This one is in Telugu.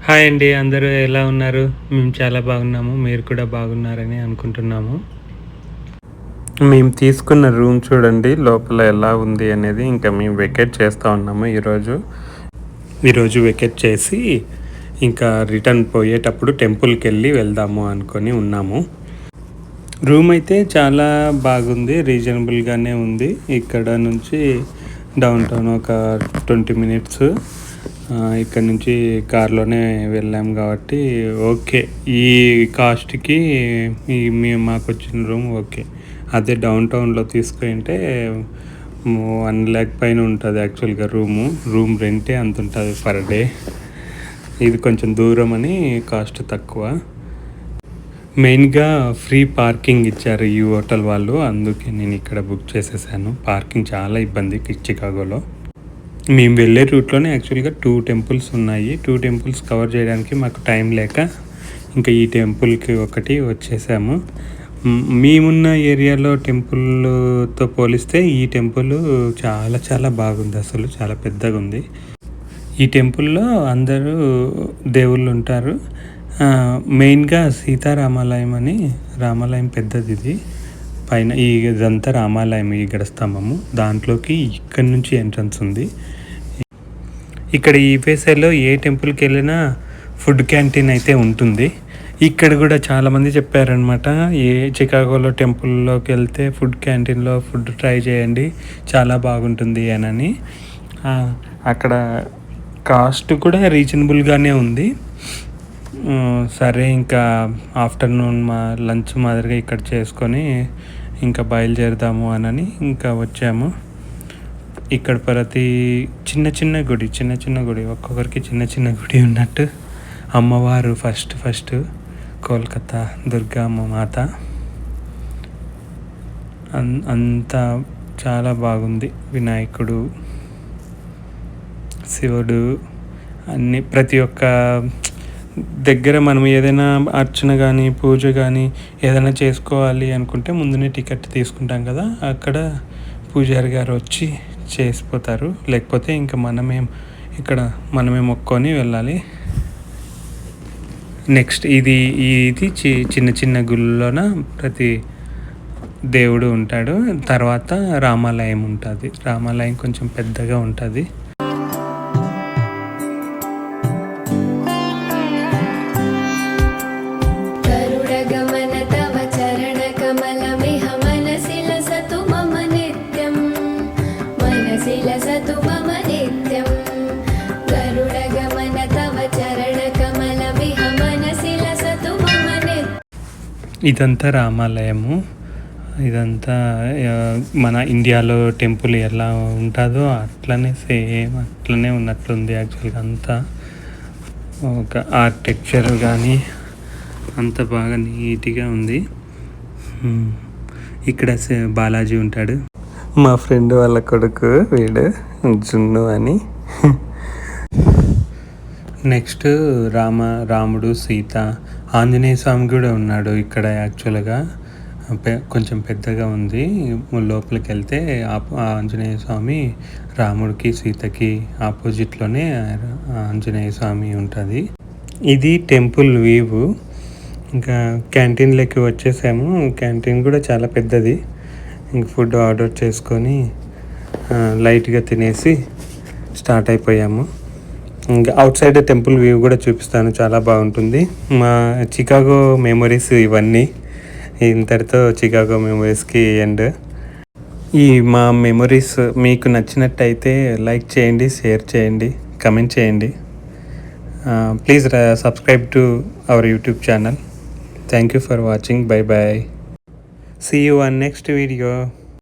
హాయ్ అండి. అందరూ ఎలా ఉన్నారు? మేము చాలా బాగున్నాము. మీరు కూడా బాగున్నారని అనుకుంటున్నాము. మేము తీసుకున్న రూమ్ చూడండి లోపల ఎలా ఉంది అనేది. ఇంకా మేము వెకేట్ చేస్తూ ఉన్నాము ఈరోజు వెకేట్ చేసి ఇంకా రిటర్న్ పోయేటప్పుడు టెంపుల్కి వెళ్దాము అనుకొని ఉన్నాము. రూమ్ అయితే చాలా బాగుంది, రీజనబుల్గానే ఉంది. ఇక్కడ నుంచి డౌన్ టౌన్ ఒక 20 మినిట్స్. ఇక్కడ నుంచి కార్లోనే వెళ్ళాం కాబట్టి ఓకే. ఈ కాస్ట్కి మాకు వచ్చిన రూమ్ ఓకే. అదే డౌన్ టౌన్లో తీసుకుంటే 1 lakh పైన ఉంటుంది యాక్చువల్గా రూమ్ రెంటే అంత ఉంటుంది పర్ డే. ఇది కొంచెం దూరం అని కాస్ట్ తక్కువ. మెయిన్గా ఫ్రీ పార్కింగ్ ఇచ్చారు ఈ హోటల్ వాళ్ళు, అందుకే నేను ఇక్కడ బుక్ చేసేసాను. పార్కింగ్ చాలా ఇబ్బంది చికాగోలో. మేము వెళ్ళే రూట్లోనే యాక్చువల్గా 2 టెంపుల్స్ ఉన్నాయి. 2 టెంపుల్స్ కవర్ చేయడానికి మాకు టైం లేక ఇంకా ఈ టెంపుల్కి ఒకటి వచ్చేసాము. మేమున్న ఏరియాలో టెంపుల్తో పోలిస్తే ఈ టెంపుల్ చాలా చాలా బాగుంది. అసలు చాలా పెద్దగా ఉంది. ఈ టెంపుల్లో అందరూ దేవుళ్ళు ఉంటారు. మెయిన్గా సీతారామాలయం అని, రామాలయం పెద్దది ఇది. పైన ఇదంతా రామాలయం, ఈ గడస్తంభము దాంట్లోకి ఇక్కడి నుంచి ఎంట్రన్స్ ఉంది. ఇక్కడ ఈ యూఎస్ఏలో ఏ టెంపుల్కి వెళ్ళినా ఫుడ్ క్యాంటీన్ అయితే ఉంటుంది. ఇక్కడ కూడా చాలామంది చెప్పారనమాట, ఏ చికాగోలో టెంపుల్లోకి వెళ్తే ఫుడ్ క్యాంటీన్లో ఫుడ్ ట్రై చేయండి, చాలా బాగుంటుంది అని. అక్కడ కాస్ట్ కూడా రీజనబుల్గానే ఉంది. సరే ఇంకా ఆఫ్టర్నూన్ లంచ్ మాదిరిగా ఇక్కడ చేసుకొని ఇంకా బయలుదేరదాము అని ఇంకా వచ్చాము. ఇక్కడ ప్రతి చిన్న చిన్న గుడి ఒక్కొక్కరికి చిన్న చిన్న గుడి ఉన్నట్టు. అమ్మవారు ఫస్ట్ కోల్కతా దుర్గమ్మ మాత అంతా చాలా బాగుంది. వినాయకుడు, శివుడు అన్నీ ప్రతి ఒక్క దగ్గర మనం ఏదైనా అర్చన కానీ పూజ కానీ ఏదైనా చేసుకోవాలి అనుకుంటే ముందునే టికెట్ తీసుకుంటాం కదా, అక్కడ పూజారి గారు వచ్చి చేసిపోతారు. లేకపోతే ఇంకా మనమే మొక్కొని వెళ్ళాలి. నెక్స్ట్ ఇది చిన్న చిన్న గుళ్ళలోన ప్రతి దేవుడు ఉంటాడు. తర్వాత రామాలయం ఉంటుంది. రామాలయం కొంచెం పెద్దగా ఉంటుంది. ఇదంతా రామాలయము. ఇదంతా మన ఇండియాలో టెంపుల్ ఎలా ఉంటుందో అట్లనే ఉన్నట్లుంది. యాక్చువల్గా అంతా ఒక ఆర్కిటెక్చర్ కానీ అంత బాగా నీట్గా ఉంది. ఇక్కడ బాలాజీ ఉంటాడు. మా ఫ్రెండ్ వాళ్ళ కొడుకు వీడు, జున్ను అని. నెక్స్ట్ రాముడు, సీత, ఆంజనేయ స్వామి కూడా ఉన్నాడు ఇక్కడ. యాక్చువల్గా కొంచెం పెద్దగా ఉంది. లోపలికి వెళ్తే ఆంజనేయ స్వామి రాముడికి సీతకి ఆపోజిట్లోనే ఆంజనేయ స్వామి ఉంటుంది. ఇది టెంపుల్ వ్యూ. ఇంకా క్యాంటీన్లోకి వచ్చేసాము. క్యాంటీన్ కూడా చాలా పెద్దది. ఇంక ఫుడ్ ఆర్డర్ చేసుకొని లైట్గా తినేసి స్టార్ట్ అయిపోయాము. ఇంకా అవుట్ సైడ్ టెంపుల్ వ్యూ కూడా చూపిస్తాను, చాలా బాగుంటుంది. మా చికాగో మెమొరీస్ ఇవన్నీ. ఇంతటితో చికాగో మెమొరీస్కి ఎండ్. మా మెమొరీస్ మీకు నచ్చినట్టయితే లైక్ చేయండి, షేర్ చేయండి, కమెంట్ చేయండి. Please subscribe to our YouTube channel. Thank you for watching. By. See you on next video.